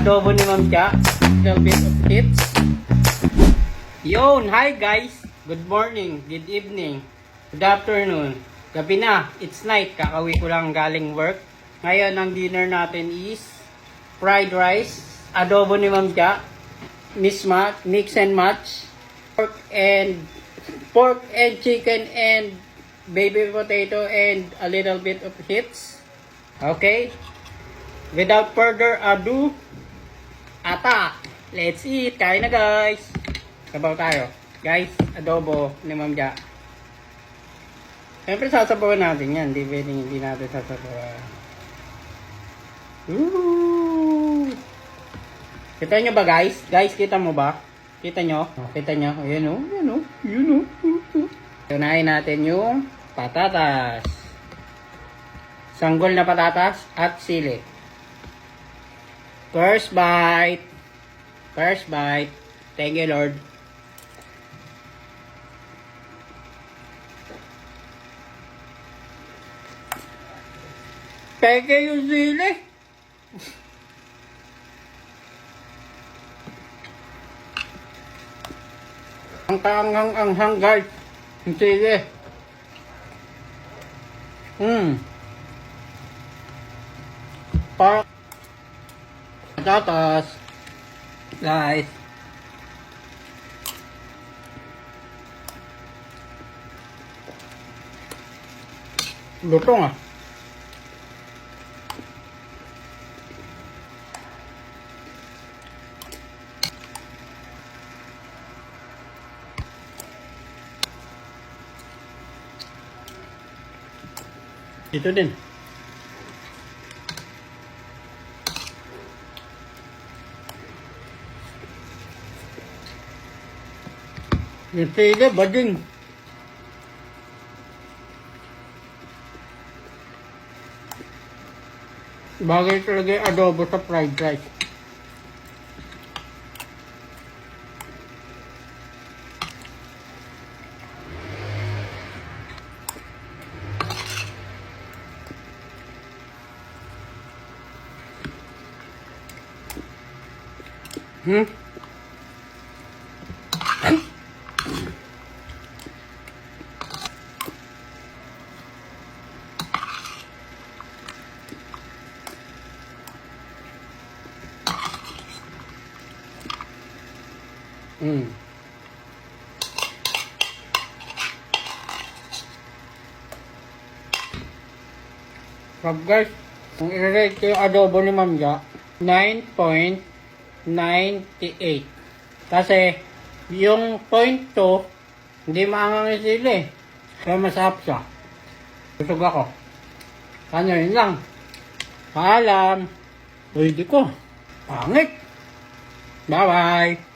adobo ni Ma'am Cha. Little bit of tips. Yun, hi guys. Good morning, good evening, good afternoon. Gabi na, it's night. Kakauwi ko lang galing work. Ngayon, ang dinner natin is fried rice, adobo ni Ma'am Cha, mix and match, pork and chicken and baby potato and a little bit of hits. Okay? Without further ado, attack! Let's eat! Kain na guys! Sabaw tayo. Guys, adobo ni Ma'am Cha. Siyempre sasabawan natin yan. Hindi pwedeng hindi natin sasabawan. Woo! Kita nyo ba guys? Guys, kita mo ba? Kita nyo? Oh, kita nyo? Ayan o. Ayan o. Ayan o. Tunahin natin yung patatas. Sanggol na patatas at sili. First bite. First bite. Thank you Lord. Peke yung sili. Ang kaanghang guys. Yung sili. Patatas. Guys. Lutong ah. Ito din. Yung sili, bading. Bagay talaga yung adobo sa fried rice. So guys, kung i-rate ko yung adobo ni Ma'am Cha, 9.98. Kasi, yung point 2, hindi maangang yung sili. Kaya masarap siya. Busog ako. Kanya yun lang. Paalam. Pwede ko. Pangit. Bye-bye.